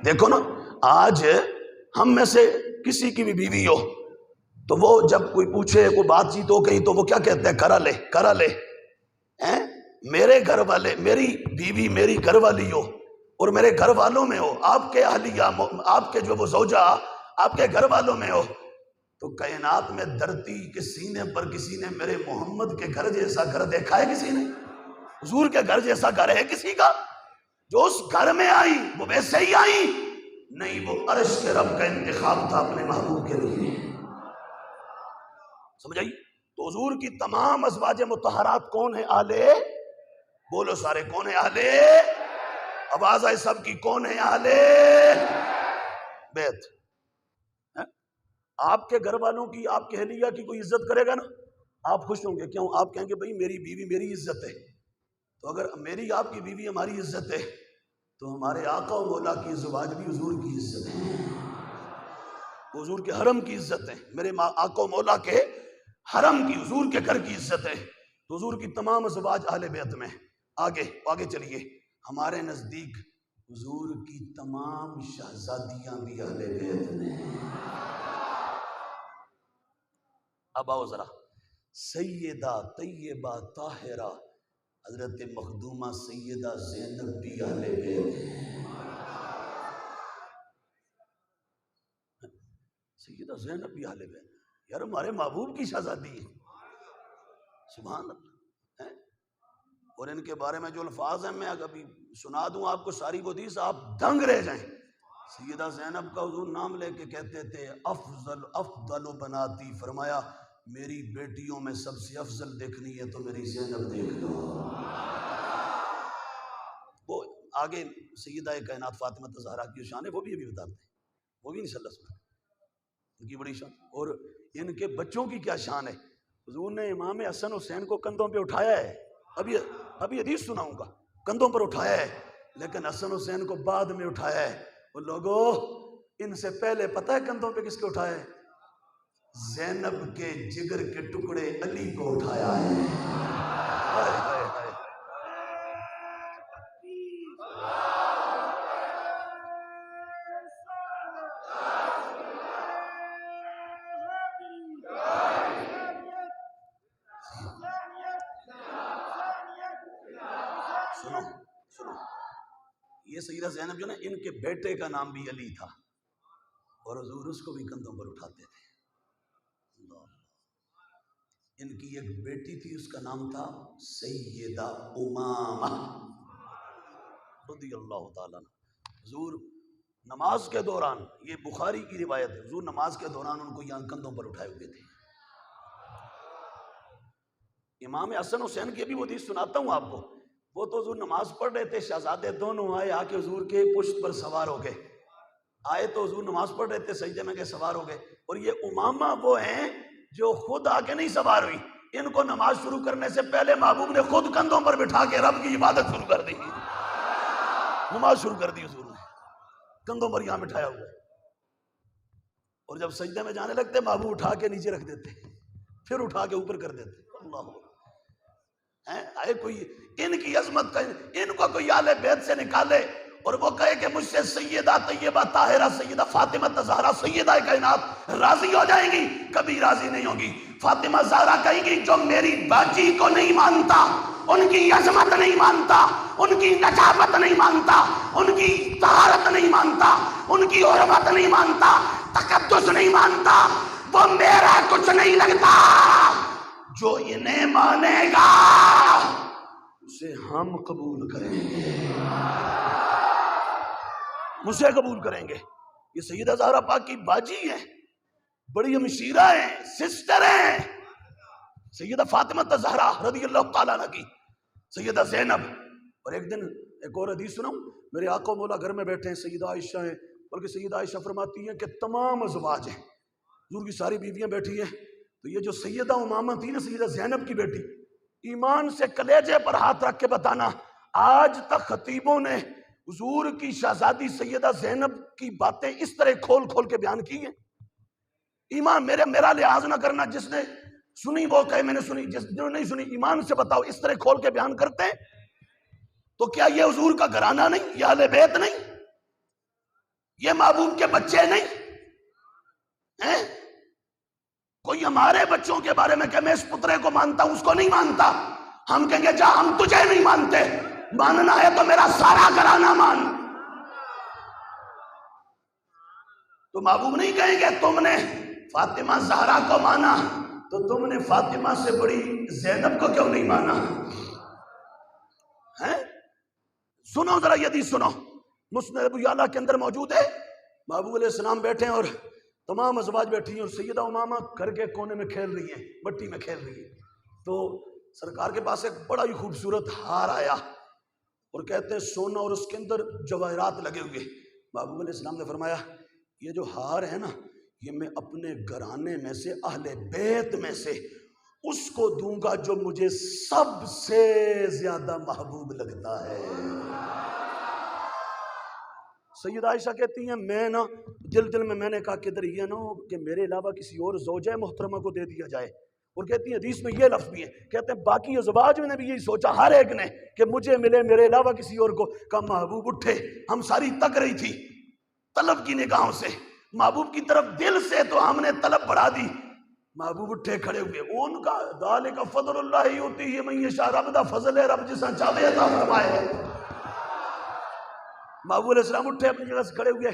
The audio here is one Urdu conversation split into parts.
دیکھو نا، آج ہم میں سے کسی کی بھی بیوی ہو تو وہ جب کوئی پوچھے، کوئی بات چیت ہو کہیں، تو وہ کیا کہتے ہیں؟ کرا لے کرا لے. میرے گھر والے، میری بیوی میری گھر والی ہو اور میرے گھر والوں میں ہو، آپ کے اہلیہ، آپ کے جو وہ زوجہ آپ کے گھر والوں میں ہو، تو کائنات میں دھرتی کے سینے پر کسی نے میرے محمد کے گھر جیسا گھر دیکھا ہے؟ کسی نے؟ حضور کے گھر جیسا گھر ہے کسی کا؟ جو اس گھر میں آئی وہ ویسے ہی آئی نہیں، وہ عرش کے رب کا انتخاب تھا اپنے محبوب کے لیے. سمجھ آئی؟ تو حضور کی تمام ازواج مطہرات کون ہیں؟ آلے، بولو سارے، کون ہیں؟ آلے، آواز آئے سب کی، کون ہیں؟ آلے بیت. آپ کے گھر والوں کی، آپ کے اہلیہ کی کوئی عزت کرے گا نا، آپ خوش ہوں گے. کیوں؟ آپ کہیں گے بھئی میری بیوی میری عزت ہے. تو اگر میری آپ کی بیوی ہماری عزت ہے تو ہمارے آقا و مولا کی ازواج بھی حضور کی عزت ہے، حضور کے حرم کی عزت ہے. میرے آقا و مولا کے حرم کی، حضور کے گھر کی عزت ہے. تو حضور کی تمام ازواج اہل بیت میں. آگے چلیے، ہمارے نزدیک حضور کی تمام شہزادیاں بھی اہل بیت میں. اب آؤ ذرا، سیدہ طیبہ طاہرہ حضرت مخدومہ سیدہ زینب بھی اہل بیت ہے. سیدہ زینب بھی اہل بیت، یار ہمارے محبوب کی شہزادی ہے. سبحان اللہ. اور ان کے بارے میں جو الفاظ ہیں، میں ابھی سنا دوں آپ کو ساری وہ حدیث، آپ دنگ رہ جائیں. سیدہ زینب کا حضور نام لے کے کہتے تھے افضل بناتی، فرمایا میری بیٹیوں میں سب سے افضل دیکھنی ہے تو میری زینب دیکھ لو. وہ آگے سیدہ کائنات فاطمہ الزہرا کی شان ہے، وہ بھی ابھی بتاتے ہیں، وہ بھی نہیں صلی اللہ علیہ وسلم ان کی بڑی شان. اور ان کے بچوں کی کیا شان ہے. حضور نے امام حسن حسین کو کندھوں پہ اٹھایا ہے، ابھی حدیث سناؤں گا، کندھوں پر اٹھایا ہے، لیکن حسن حسین کو بعد میں اٹھایا ہے. وہ لوگوں، ان سے پہلے پتہ ہے کندھوں پہ کس کو اٹھایا ہے؟ زینب کے جگر کے ٹکڑے علی کو اٹھایا ہے. سنو، یہ سیدہ زینب جو نا، ان کے بیٹے کا نام بھی علی تھا اور حضور اس کو بھی کندھوں پر اٹھاتے تھے. ان کی ایک بیٹی تھی، اس کا نام تھا سیدہ امامہ رضی اللہ تعالیٰ. حضور نماز کے دوران، یہ بخاری کی روایت ہے، حضور نماز کے دوران ان کو یہاں کندھوں پر اٹھائے ہوئے تھے. امام حسن حسین کی بھی وہ حدیث سناتا ہوں آپ کو. وہ تو حضور نماز پڑھ رہے تھے، شہزادے دونوں آئے، آ کے حضور کے پشت پر سوار ہو گئے. آئے تو حضور نماز پڑھ رہے تھے، سجدے میں گئے، سوار ہو گئے. اور یہ امامہ وہ ہیں جو خود آ کے نہیں سوار ہوئی، ان کو نماز شروع کرنے سے پہلے محبوب نے خود کندھوں پر بٹھا کے رب کی عبادت شروع کر دی. نماز شروع کر دی حضور نے، کندھوں پر یہاں بٹھایا ہوا ہے. اور جب سجدے میں جانے لگتے، محبوب اٹھا کے نیچے رکھ دیتے، پھر اٹھا کے اوپر کر دیتے. اللہ آئے کوئی ان کی عظمت کا، ان کو کوئی آل بیت سے نکالے اور وہ کہے کہ مجھ سے سیدہ طیبہ طاہرہ سیدہ فاطمہ الزہرا سیدہ کائنات راضی ہو جائیں گی؟ کبھی راضی نہیں ہوگی. فاطمہ زہرا کہیں گی جو میری باجی کو نہیں مانتا، ان کی عظمت نہیں مانتا، ان کی نجابت نہیں مانتا، ان کی طہارت نہیں مانتا، ان کی حرمت نہیں مانتا، تقدس نہیں مانتا، وہ میرا کچھ نہیں لگتا. جو انہیں مانے گا اسے ہم قبول کریں گے، اسے قبول کریں گے. یہ سیدہ زہرا پاک کی باجی ہیں، بڑی ہمشیرہ ہیں، سسٹر ہیں. سیدہ فاطمہ الزہرا رضی اللہ تعالیٰ عنہ کی سیدہ زینب. اور ایک دن ایک اور حدیث سناؤں، میرے آقا و مولا گھر میں بیٹھے ہیں، سیدہ عائشہ ہیں، بلکہ سیدہ عائشہ فرماتی ہیں کہ تمام ازواج ہیں، حضور کی ساری بیویاں بیٹھی ہیں. تو یہ جو سیدہ امامہ تھی نا، سیدہ زینب کی بیٹی، ایمان سے کلیجے پر ہاتھ رکھ کے بتانا، آج تک خطیبوں نے حضور کی شہزادی سیدہ زینب کی باتیں اس طرح کھول کھول کے بیان کی ہیں؟ ایمان میرا لحاظ نہ کرنا، جس نے سنی وہ کہے میں نے سنی، جس نے نہیں سنی ایمان سے بتاؤ، اس طرح کھول کے بیان کرتے ہیں. تو کیا یہ حضور کا گھرانہ نہیں؟ یہ اہل بیت نہیں؟ یہ محبوب کے بچے نہیں ہیں؟ کوئی ہمارے بچوں کے بارے میں کہ میں اس پترے کو مانتا ہوں، اس کو نہیں مانتا، ہم کہیں گے جا ہم تجھے نہیں مانتے، ماننا ہے تو میرا سارا گھرانہ مان۔ تو محبوب نہیں کہیں گے تم نے فاطمہ زہرا کو مانا تو تم نے فاطمہ سے بڑی زینب کو کیوں نہیں مانا؟ سنو ذرا یہ حدیث سنو، مسند ابو یعلا کے اندر موجود ہے۔ محبوب علیہ السلام بیٹھے ہیں اور تمام ازواج بیٹھی ہیں اور سیدہ امامہ گھر کے کونے میں کھیل رہی ہیں، مٹی میں کھیل رہی ہیں۔ تو سرکار کے پاس ایک بڑا ہی خوبصورت ہار آیا اور کہتے ہیں سونا اور اس کے اندر جواہرات لگے ہوئے۔ محبوب علیہ السلام نے فرمایا یہ جو ہار ہے نا یہ میں اپنے گھرانے میں سے اہل بیت میں سے اس کو دوں گا جو مجھے سب سے زیادہ محبوب لگتا ہے۔ سیدہ عائشہ کہتی ہیں میں نا دل میں نے کہا کہ ادھر یہ نہ ہو کہ میرے علاوہ کسی اور زوجہ محترمہ کو دے دیا جائے، اور کہتی ہیں حدیث میں یہ لفظ بھی ہے، کہتے ہیں باقی ازواج نے بھی یہی سوچا ہر ایک نے کہ مجھے ملے میرے علاوہ کسی اور کو، کا محبوب اٹھے۔ ہم ساری تک رہی تھی طلب کی نگاہوں سے محبوب کی طرف دل سے، تو ہم نے طلب بڑھا دی۔ محبوب اٹھے کھڑے ہوئے، ان کا ذالک فضل اللہ یؤتیہ من یشاء، رب دا فضل ہے، رب جسا چاہے عطا فرمائے۔ محبوب علیہ السلام اٹھے اپنی جگہ سے کھڑے ہوئے،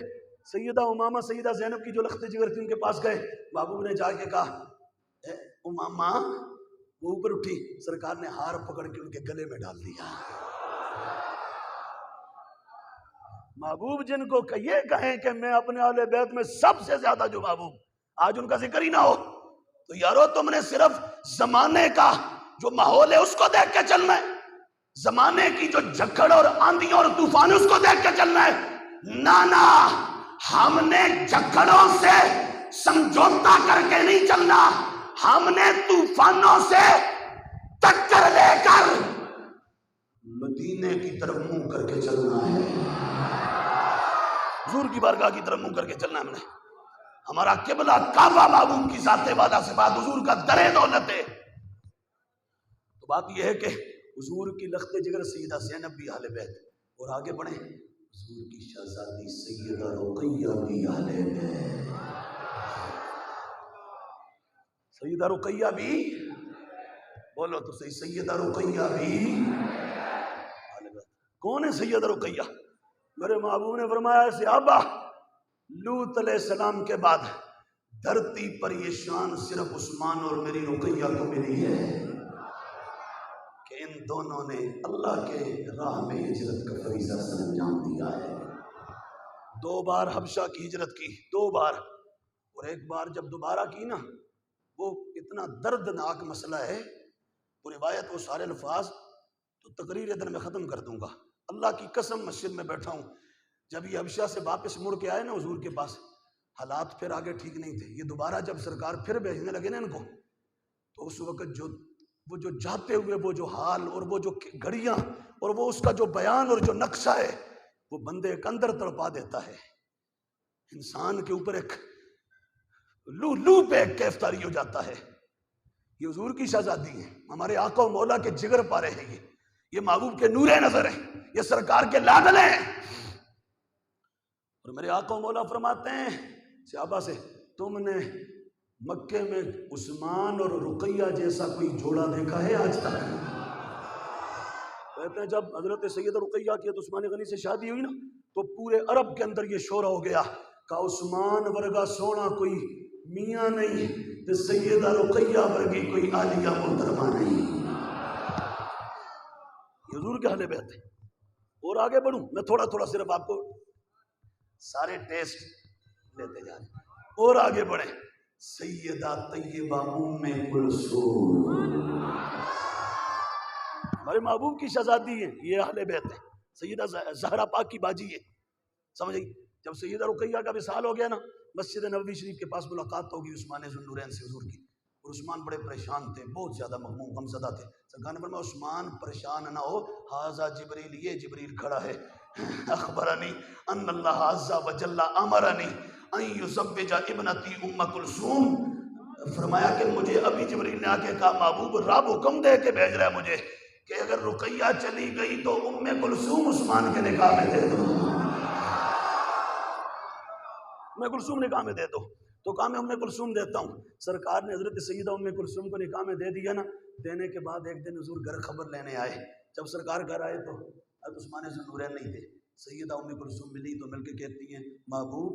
سیدہ امامہ سیدہ زینب کی جو لخت جگر تھی ان کے پاس گئے۔ محبوب نے جا کے کہا اے امامہ، وہ اوپر اٹھی، سرکار نے ہار پکڑ کے ان کے گلے میں ڈال دیا۔ محبوب جن کو یہ کہیں کہ میں اپنے اہل بیت میں سب سے زیادہ جو محبوب، آج ان کا ذکر ہی نہ ہو تو یارو تم نے صرف زمانے کا جو ماحول ہے اس کو دیکھ کے چلنا ہے، زمانے کی جو جھکڑ اور آندھیوں اور طوفان اس کو دیکھ کے چلنا ہے۔ نانا ہم نے جھکڑوں سے سمجھوتا کر کے نہیں چلنا، ہم نے طوفانوں سے ٹکر لے کر مدینے کی طرف منہ کر کے چلنا ہے، حضور کی بارگاہ کی طرف منہ کر کے چلنا ہے۔ ہم نے ہمارا قبلہ کعبہ محبوب کی ذات والا سے بات حضور کا در دولت ہے۔ تو بات یہ ہے کہ حضور کی لخت جگر سیدہ زینب بھی اہل بیت، اور آگے بڑھیں حضور کی شہزادی سیدہ رقیہ بھی اہل بیت، سیدہ رقیہ بھی، بولو تو صحیح، سیدہ رقیہ بھی اہل بیت۔ کون ہے سیدہ رقیہ؟ میرے محبوب نے فرمایا صحابہ لوط علیہ السلام کے بعد دھرتی پر یہ شان صرف عثمان اور میری رقیہ کو ملی ہے کہ ان دونوں نے اللہ کے راہ میں ہجرت کا فریضہ سر انجام دیا ہے۔ 2 بار حبشہ کی ہجرت کی، 2 بار، اور ایک بار جب دوبارہ کی نا وہ اتنا دردناک مسئلہ ہے، وہ روایت وہ سارے الفاظ تو تقریر ادھر میں ختم کر دوں گا۔ اللہ کی قسم مسجد میں بیٹھا ہوں، جب یہ حبشہ سے واپس مڑ کے آئے نا حضور کے پاس، حالات پھر آگے ٹھیک نہیں تھے۔ یہ دوبارہ جب سرکار پھر بھیجنے لگے نا ان کو، تو اس وقت وہ جو جاتے ہوئے وہ جو حال اور وہ جو گھڑیاں اور وہ اس کا جو بیان اور جو نقشہ ہے وہ بندے کے اندر تڑپا دیتا ہے، انسان کے اوپر ایک لو پہ ایک کیف طاری ہو جاتا ہے۔ یہ حضور کی شہزادی ہیں، ہمارے آقا و مولا کے جگر پارے ہیں، یہ محبوب کے نور نظر ہیں، یہ سرکار کے لاڈلے ہیں۔ اور میرے آقا و مولا فرماتے ہیں صحابہ سے تم نے مکے میں عثمان اور رقیہ جیسا کوئی جوڑا دیکھا ہے آج تک؟ کہتے ہیں جب حضرت سید رقیہ کی عثمان غنی سے شادی ہوئی نا تو پورے عرب کے اندر یہ شورا ہو گیا کہ عثمان ورگا سونا کوئی میاں نہیں تو سیدہ رقیہ ورگی کوئی عالیہ محترمہ نہیں۔ یہ حضور کے اہل بیت ہے۔ اور آگے بڑھوں میں تھوڑا تھوڑا صرف آپ کو سارے ٹیسٹ لیتے جا رہے ہیں، اور آگے بڑھیں سیدہ طیبہ ام کلثوم ہمارے محبوب کی شہزادی ہے، یہ اہل بیت ہے، سیدہ زہرا پاک کی باجی ہے، سمجھ گئی؟ جب سیدہ رقیہ کا وصال ہو گیا نا مسجد نبوی شریف کے پاس ملاقات ہوگی عثمان ذو النورین سے حضور کی، اور عثمان بڑے پریشان تھے، بہت زیادہ مغموم غمزدہ تھے۔ سرکار نے فرمایا عثمان پریشان نہ ہو، ھذا جبریل، یہ جبریل کھڑا ہے، اخبرنی ان اللہ عز وجل امرنی ان یزوج ابنتی ام کلثوم، فرمایا کہ مجھے ابھی جبریل نے آ کے کہا محبوب رب حکم دے کے بھیج رہا ہے مجھے کہ اگر رقیہ چلی گئی تو ام کلثوم عثمان کے نکاح میں دے دو۔ ام کلثوم نکاح میں دے دو، تو کہا میں ام کلثوم دیتا ہوں. سرکار نے حضرت سیدہ ام کلثوم کو نکاح میں دے دیا نا. دینے کے بعد ایک دن حضور گھر خبر لینے آئے. جب سرکار گھر آئے تو حضرت عثمان ذوالنورین نہیں تھے. سیدہ ام کلثوم ملی تو مل کے کہتی ہیں محبوب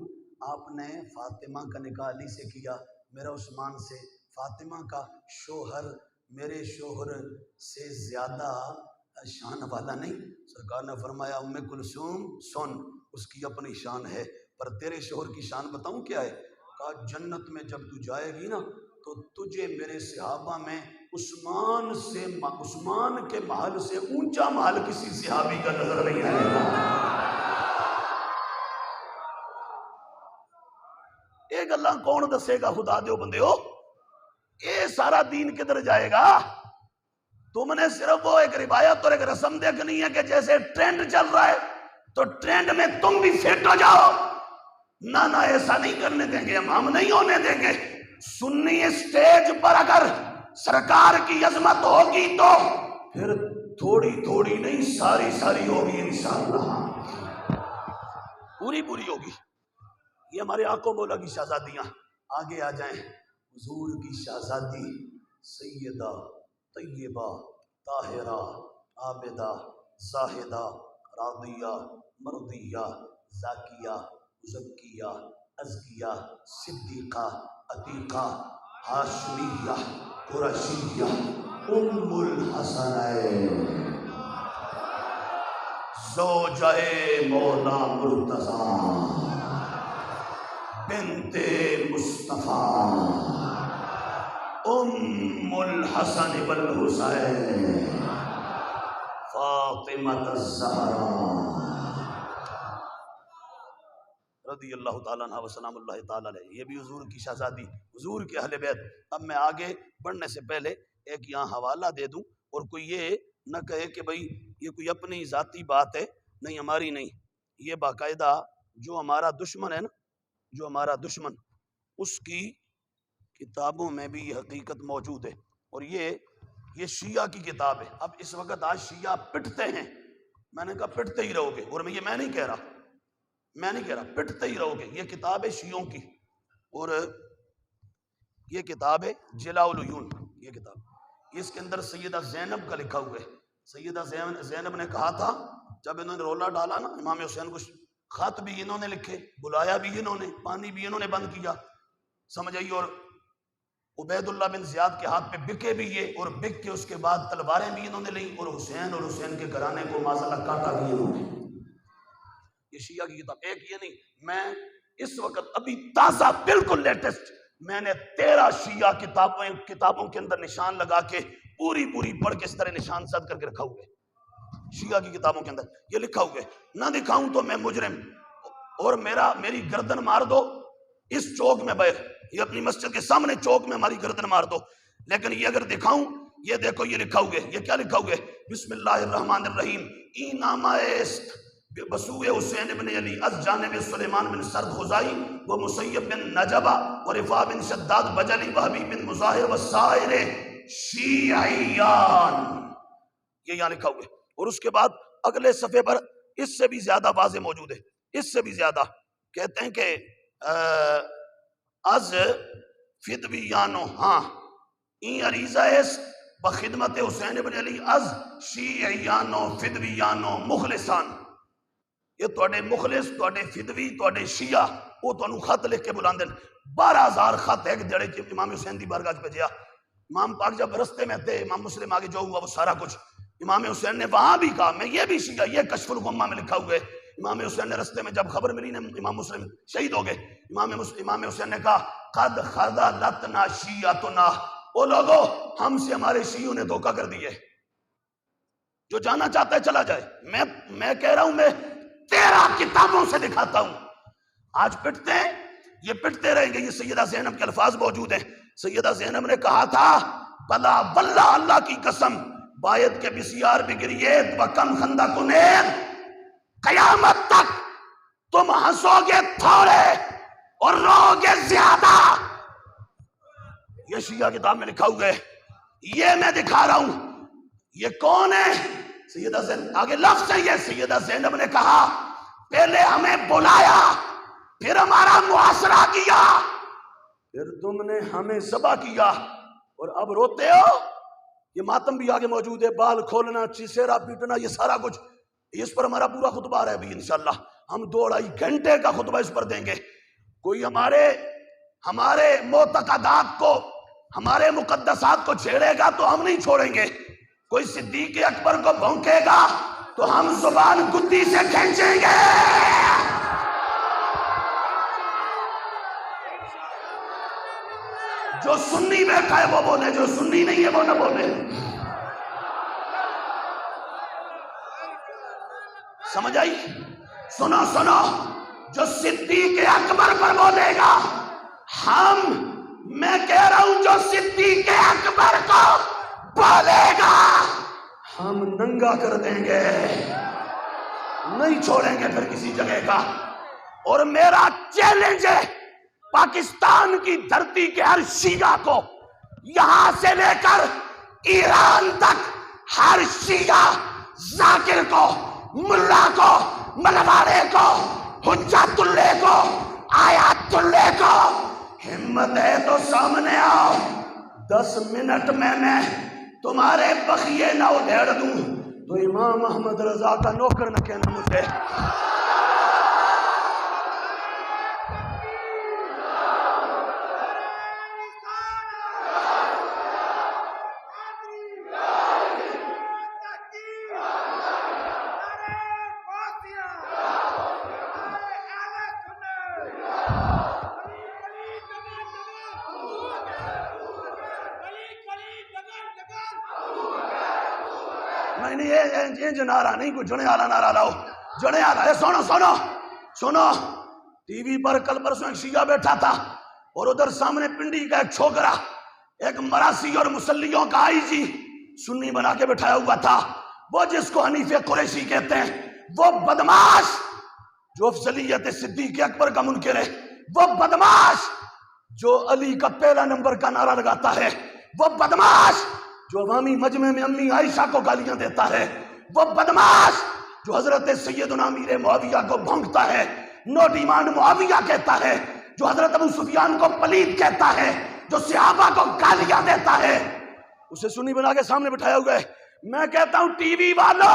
آپ نے فاطمہ کا نکاح علی سے کیا، میرا عثمان سے. فاطمہ کا شوہر میرے شوہر سے زیادہ شان والا نہیں. سرکار نے فرمایا ام کلثوم سن، اس کی اپنی شان ہے، پر تیرے شوہر کی شان بتاؤں کیا ہے؟ کہا جنت میں جب تو جائے گی نا تو تجھے میرے صحابہ میں عثمان کے محل سے اونچا محل کسی صحابی کا نظر نہیں آئے گا. ایک اللہ کون دسے گا؟ خدا دیو بندے ہو، اے سارا دین کدھر جائے گا؟ تم نے صرف وہ ایک روایت اور ایک رسم دیکھنی ہے کہ جیسے ٹرینڈ چل رہا ہے تو ٹرینڈ میں تم بھی فٹ ہو جاؤ. نہ ایسا نہیں کرنے دیں گے، ہم نہیں ہونے دیں گے. سنی اسٹیج پر اگر سرکار کی عظمت ہوگی تو پھر تھوڑی تھوڑی نہیں ساری ہوگی انشاءاللہ، پوری ہوگی. یہ ہمارے آنکھوں مولا کی شہزادیاں. آگے آ جائیں. حضور کی شہزادی سیدہ طیبہ طاہرہ عابدہ زاہدہ راضیہ مرضیہ زاکیہ مزکیہ ازکیہ صدیقہ عتیقہ ہاشمیہ قرشیہ ام الحسنین زوجہ مولا مرتضیٰ بنت مصطفیٰ ام الحسن والحسین فاطمہ الزہرا رضی اللہ تعالیٰ عنہ وسلام اللہ تعالیٰ علیہ. یہ بھی حضور کی شہزادی، حضور کے اہل بیت. اب میں آگے بڑھنے سے پہلے ایک یہاں حوالہ دے دوں، اور کوئی یہ نہ کہے کہ بھئی یہ کوئی اپنی ذاتی بات ہے. نہیں، ہماری نہیں. یہ باقاعدہ جو ہمارا دشمن ہے نا، جو ہمارا دشمن، اس کی کتابوں میں بھی یہ حقیقت موجود ہے. اور یہ شیعہ کی کتاب ہے. اب اس وقت آج شیعہ پٹتے ہیں. میں نے کہا پٹتے ہی رہو گے، اور میں نہیں کہہ رہا پٹتے ہی رہو گے. یہ کتاب ہے شیعوں کی، اور یہ کتاب ہے جلاء العیون. یہ کتاب اس کے اندر سیدہ زینب کا لکھا ہوا ہے. سیدہ زینب نے کہا تھا جب انہوں نے رولا ڈالا نا امام حسین کو، خط بھی انہوں نے لکھے، بلایا بھی انہوں نے، پانی بھی انہوں نے بند کیا، سمجھ آئی. اور عبید اللہ بن زیاد کے ہاتھ پہ بکے بھی یہ، اور بک کے اس کے بعد تلواریں بھی انہوں نے لیں، اور حسین کے گھرانے کو معاذاللہ کاٹا بھی انہوں نے. یہ شیعہ کی کتاب. ایک یہ نہیں، میں اس وقت ابھی تازہ بالکل لیٹسٹ میں نے 13 شیعہ کتابوں کے اندر نشان لگا کے پوری پڑھ کے اس طرح نشان سد کر کے رکھا ہوا ہے. شیعہ کی کتابوں کے اندر یہ لکھا ہوا ہے. نہ دکھاؤں تو میں مجرم، اور میری گردن مار دو اس چوک میں بیٹھ، یہ اپنی مسجد کے سامنے چوک میں ہماری گردن مار دو. لیکن یہ اگر دکھاؤں، یہ دیکھو یہ لکھا ہوا ہے. یہ کیا لکھا ہوا ہے؟ بسم اللہ الرحمن الرحیم. ای نامہ است بسوء حسین بن علی از جانب سلیمان بن سرد خزائی و مسیب بن نجبہ و رفاع بن شداد بجلی و حبیب بن مظاہر و سائر شیعیان. یہ یہاں لکھا ہوا ہے. اور اس کے بعد اگلے صفحے پر اس سے بھی زیادہ واضح موجود ہے. اس سے بھی زیادہ کہتے ہیں کہ از فدویانو، ہاں این عریضہ است بخدمت حسین بن علی از شیعیانو فدویانو مخلصان. یہ توڑے مخلص، توڑے فدوی، توڑے شیعہ، وہ تو انہوں خط لکھ کے بلاندے. 12,000 خط ایک جڑے امام حسین دی بارگاہ پہ جیا. امام پاک جب رستے میں تھے، امام مسلم آگے جو ہوا وہ سارا کچھ امام حسین نے وہاں بھی کہا میں یہ بھی شیعہ. یہ کشف الغمہ میں لکھا ہوئے. امام حسین نے رستے میں جب خبر ملی نا امام مسلم شہید ہو گئے، امام حسین نے کہا قد خذلتنا شیعتنا، وہ لوگوں ہم سے ہمارے شیعوں نے دھوکہ کر دیے، جو جانا چاہتا ہے چلا جائے. میں کہہ رہا ہوں، میں 13 کتابوں سے دکھاتا ہوں. آج پٹتے ہیں، یہ پٹتے رہیں گے. یہ سیدہ زینب کے الفاظ موجود ہیں. سیدہ زینب نے کہا تھا بلا واللہ اللہ کی قسم باید کے بسیار بگریت و کم خندہ کنید، قیامت تک تم ہنسو گے تھوڑے اور رو گے زیادہ. یہ شیعہ کتاب میں لکھا ہوا ہے. یہ میں دکھا رہا ہوں. یہ کون ہے؟ سیدہ زینب. آگے لفظ ہے یہ. سیدہ زینب نے کہا پہلے ہمیں بلایا پھر ہمارا محاصرہ کیا، پھر تم نے ہمیں ذبح کیا، اور اب روتے ہو۔ یہ ماتم بھی آگے موجود ہے، بال کھولنا، چیسیرا پیٹنا، یہ سارا کچھ، اس پر ہمارا پورا خطبہ آ رہا ہے ابھی انشاءاللہ، ہم 2-2.5 گھنٹے کا خطبہ اس پر دیں گے۔ کوئی ہمارے معتقدات کو، ہمارے مقدسات کو چھیڑے گا تو ہم نہیں چھوڑیں گے، کوئی صدیق اکبر کو بھونکے گا تو ہم زبان گدی سے کھینچیں گے۔ جو سنی بیٹھا ہے وہ بولے، جو سنی نہیں ہے وہ نہ بولے۔ سمجھ آئی؟ سنو، جو صدیق اکبر پر بولے گا، میں کہہ رہا ہوں جو صدیق اکبر کو بولے گا ہم ننگا کر دیں گے، نہیں چھوڑیں گے پھر کسی جگہ کا۔ اور میرا چیلنج ہے پاکستان کی دھرتی کے ہر شیعہ کو، یہاں سے لے کر ایران تک، ہر شیعہ ذاکر کو، ملا کو، ملواڑے کو، حجت اللہ کو، آیات اللہ کو، ہمت ہے تو سامنے آؤ، 10 منٹ میں تمہارے بخیے نہ ادھیڑ دوں تو امام احمد رضا کا نوکر نہ کہنا مجھے۔ نہیں یہ نعرہ نہیں، کوئی جنے والا نعرہ لاؤ، جنے والا ہے۔ سنو، ٹی وی پر کل پرسوں ایک شیعہ بیٹھا تھا، اور ادھر سامنے پنڈی کا ایک چھوکرا، ایک مراسی اور مسلیوں کا آئی جی سنی بنا کے بٹھایا ہوا تھا، وہ جس کو حنیف قریشی کہتے ہیں، وہ بدماش جو افضلیت صدیق اکبر کا منکر ہے، وہ بدماش جو علی کا پہلا نمبر کا نعرہ لگاتا ہے، وہ بدماش جو عوامی مجمع میں امی عائشہ کو گالیاں دیتا ہے، وہ بدماش جو حضرت سیدنا امیر معاویہ کو بھونکتا ہے، نوٹ ایمان معاویہ کہتا ہے، جو حضرت ابو سفیان کو پلید کہتا ہے، جو صحابہ کو گالیاں دیتا ہے، اسے سنی بنا کے سامنے بٹھایا ہوا ہے۔ میں کہتا ہوں ٹی وی والا،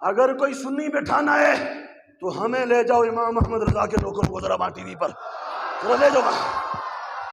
اگر کوئی سنی بٹھانا ہے تو ہمیں لے جاؤ امام احمد رضا کے نوکر کو ذرا وہاں ٹی وی پر، ذرا لے جاؤ وہاں۔